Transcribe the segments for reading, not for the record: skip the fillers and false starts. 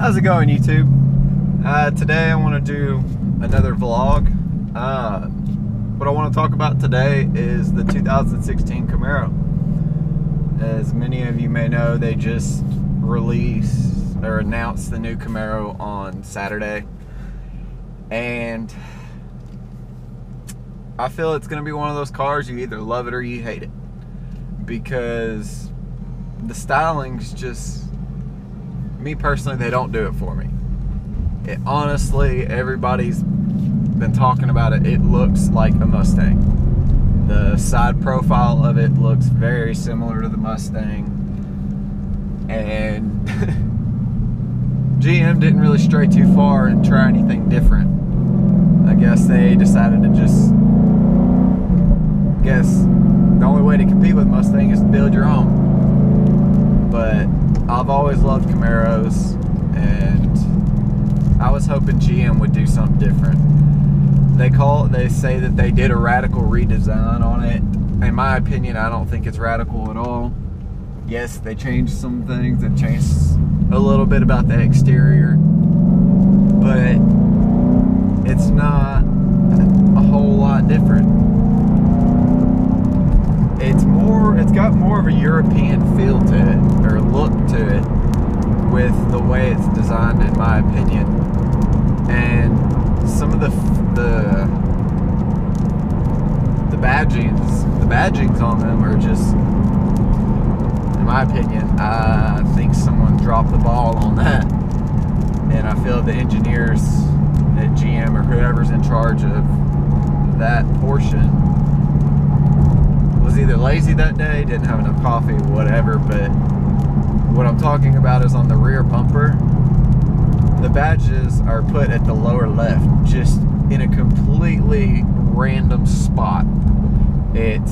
How's it going, YouTube? Today I want to do another vlog. What I want to talk about today is the 2016 Camaro. As many of you may know, they just released or announced the new Camaro on Saturday, and I feel it's going to be one of those cars you either love it or you hate it, because the styling's just, me personally, they don't do it for me. It honestly, everybody's been talking about it. It looks like a Mustang. The side profile of it looks very similar to the Mustang, and GM didn't really stray too far and try anything different. I guess they decided to just, the only way to compete with Mustang is to build your own. But I've always loved Camaros, and I was hoping GM would do something different. They say that they did a radical redesign on it. In my opinion, I don't think it's radical at all. Yes, they changed some things. They've changed a little bit about the exterior, but it's not a whole lot different. It's got more of a European feel to it, or look to it, with the way it's designed, in my opinion. And some of the badgings on them are just, in my opinion, I think someone dropped the ball on that. And I feel the engineers at GM or whoever's in charge of that portion was either lazy that day, didn't have enough coffee, whatever. But what I'm talking about is on the rear bumper, the badges are put at the lower left, just in a completely random spot. It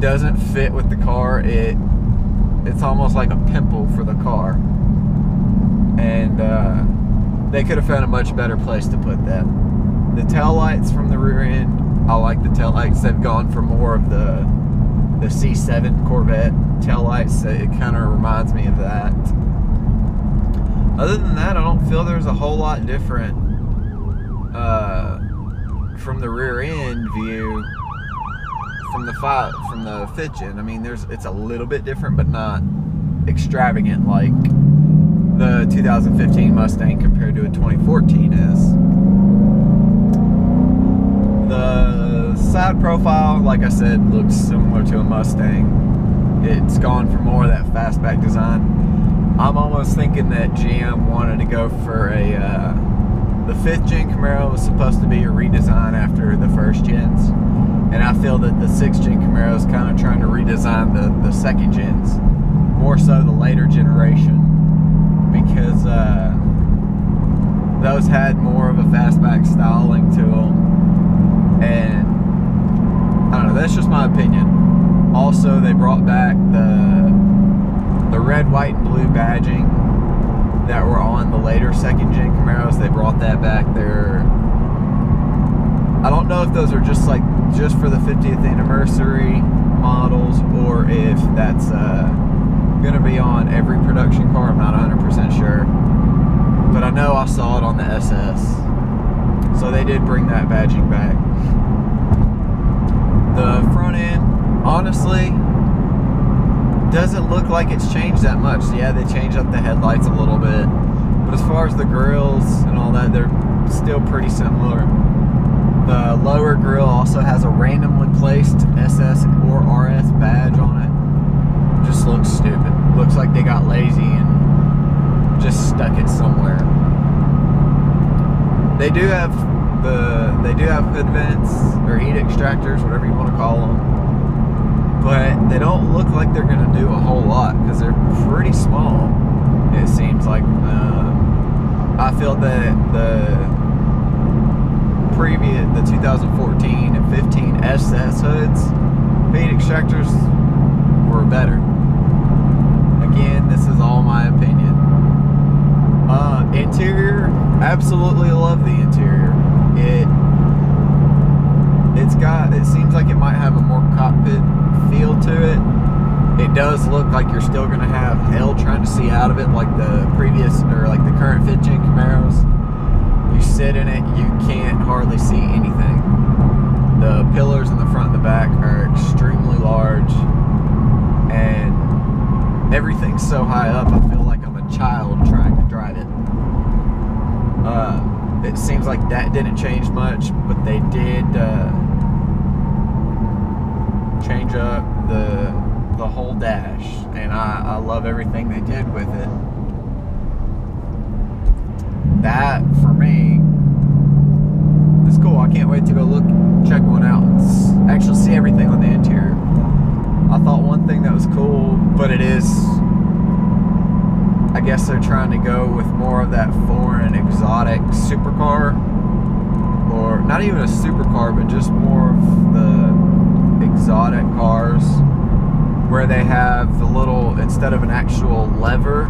doesn't fit with the car. It's almost like a pimple for the car, and they could have found a much better place to put that. The tail lights from the rear end, I like the tail lights. They've gone for more of the C7 Corvette tail lights. It kind of reminds me of that. Other than that, I don't feel there's a whole lot different from the rear end view from the fifth gen. I mean, it's a little bit different, but not extravagant like the 2015 Mustang compared to a 2014 is. The side profile, like I said, looks similar to a Mustang. It's gone for more of that fastback design. I'm almost thinking that GM wanted to go for the 5th gen Camaro was supposed to be a redesign after the 1st gens, and I feel that the 6th gen Camaro is kind of trying to redesign the 2nd gens, more so the later generation, because those had more of a fastback styling to them, and I don't know, that's just my opinion. Also, they brought back the red, white, and blue badging that were on the later 2nd gen Camaros. They brought that back there. I don't know if those are just for the 50th anniversary models, or if that's gonna be on every production car. I'm not 100% sure, but I know I saw it on the SS, so they did bring that badging back. The front end, honestly, doesn't look like it's changed that much. Yeah, they changed up the headlights a little bit, but as far as the grills and all that, they're still pretty similar. The lower grill also has a randomly placed SS or RS badge on it. Just looks stupid. Looks like they got lazy and just stuck it somewhere. They do have hood vents or heat extractors, whatever you want to call them, but they don't look like they're going to do a whole lot because they're pretty small. It seems like I feel that the 2014 and 15 SS hoods, heat extractors were better. Again, this is all my opinion. Interior, absolutely love the interior. It seems like it might have a more cockpit feel to it, It does look like you're still going to have hell trying to see out of it, like the previous, or like the current 5th-gen Camaros. You sit in it, you can't hardly see anything. The pillars in the front and the back are extremely large, and everything's so high up, I feel like I'm a child trying to drive it. It seems like that didn't change much, but they did change up the whole dash, and I love everything they did with it. That, for me, is cool. I can't wait to go check one out, and actually see everything on the interior. I thought one thing that was cool, but it is, I guess they're trying to go with more of that foreign exotic supercar, or not even a supercar, but just more of the exotic cars, where they have the little, instead of an actual lever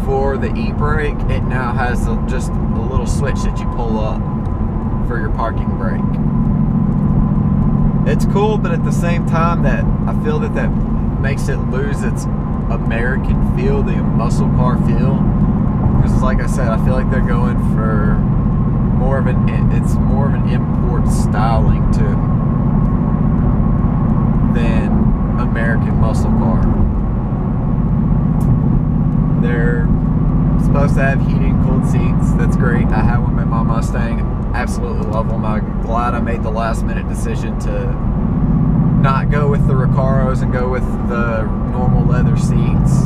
for the e-brake, it now has just a little switch that you pull up for your parking brake. It's cool, but at the same time, that I feel that makes it lose its American feel, the muscle car feel. Because like I said, I feel like they're going for more of an import styling than American muscle car. They're supposed to have heated and cooled seats. That's great. I have one in my Mustang. Absolutely love them. I'm glad I made the last minute decision to not go with the Recaros and go with the normal leather seats.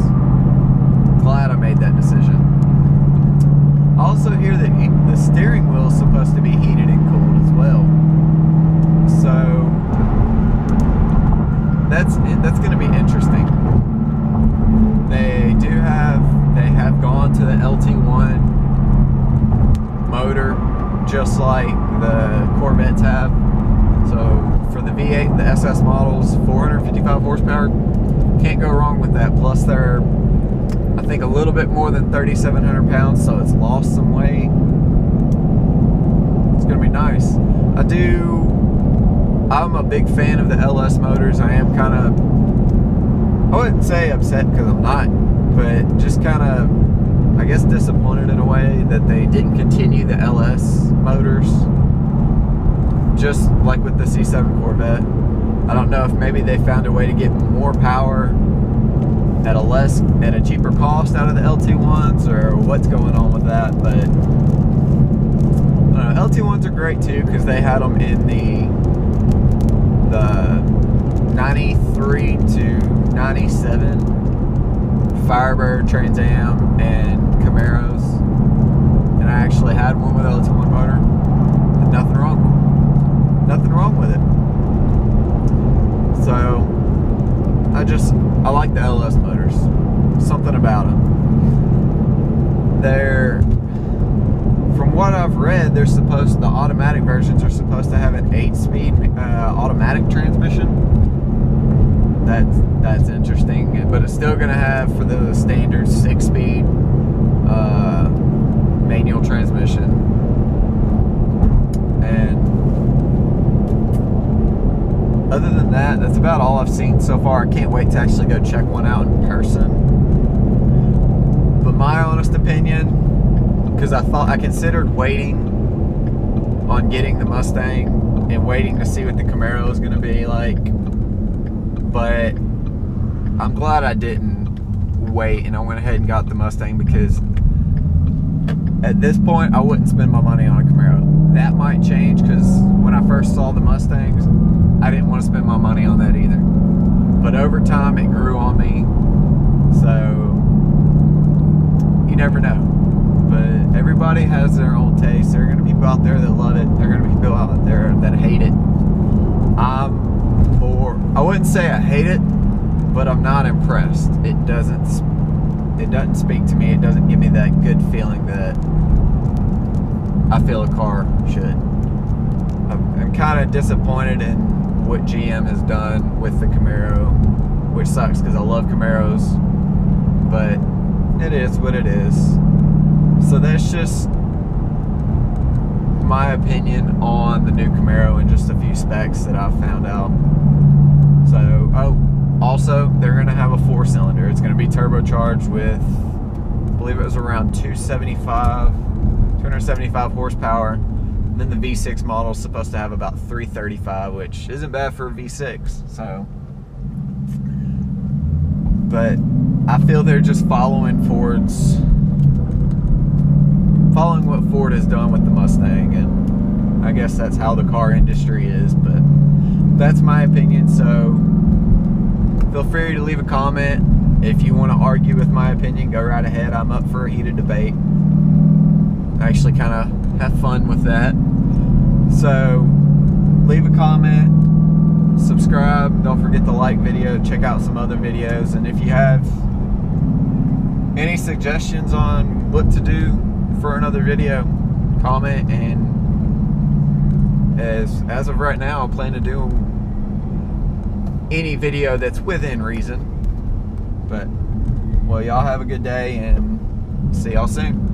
Glad I made that decision. I also hear that the steering wheel is supposed to be heated and cooled as well. So that's going to be interesting. They have gone to the LT1 motor, just like the Corvettes have. So for the V8 and the SS models, 455 horsepower, can't go wrong with that. Plus they're, I think, a little bit more than 3,700 pounds, so it's lost some weight. It's gonna be nice. I'm a big fan of the LS motors. I am kind of, I wouldn't say upset, because I'm not, but just kind of, I guess, disappointed in a way that they didn't continue the LS motors, just like with the C7 Corvette. I don't know if maybe they found a way to get more power at a cheaper cost out of the LT1s, or what's going on with that, but I don't know. LT1s are great too, because they had them in the 93 to 97 Firebird, Trans Am, and Camaros, and I actually had one with LT1 motor, and nothing wrong with it. So I like the LS motors. Something about them. From what I've read, the automatic versions are supposed to have an 8-speed automatic transmission. That's interesting, but it's still going to have, for the standard 6-speed manual transmission. And other than that, that's about all I've seen so far. I can't wait to actually go check one out in person. But my honest opinion, because I considered waiting on getting the Mustang and waiting to see what the Camaro is going to be like, but I'm glad I didn't wait and I went ahead and got the Mustang, because at this point I wouldn't spend my money on a Camaro. That might change, because when I first saw the Mustangs, I didn't want to spend my money on that either. But over time it grew on me, so you never know. But everybody has their own taste. There are going to be people out there that love it. There are going to be people out there that hate it. I wouldn't say I hate it, but I'm not impressed. It doesn't speak to me. It doesn't give me that good feeling that I feel a car should. I'm kind of disappointed in what GM has done with the Camaro, which sucks, because I love Camaros, but it is what it is. So that's just my opinion on the new Camaro and just a few specs that I've found out. So, Also, they're going to have a 4-cylinder. It's going to be turbocharged with, I believe it was around 275 horsepower. And then the V6 model is supposed to have about 335, which isn't bad for a V6. So, but I feel they're just following what Ford has done with the Mustang, and I guess that's how the car industry is, but that's my opinion. So feel free to leave a comment. If you want to argue with my opinion, go right ahead. I'm up for a heated debate. I actually kind of have fun with that. So leave a comment, subscribe, don't forget to like video, check out some other videos, and if you have any suggestions on what to do for another video, comment. And as of right now, I plan to do any video that's within reason. But well, y'all have a good day, and see y'all soon.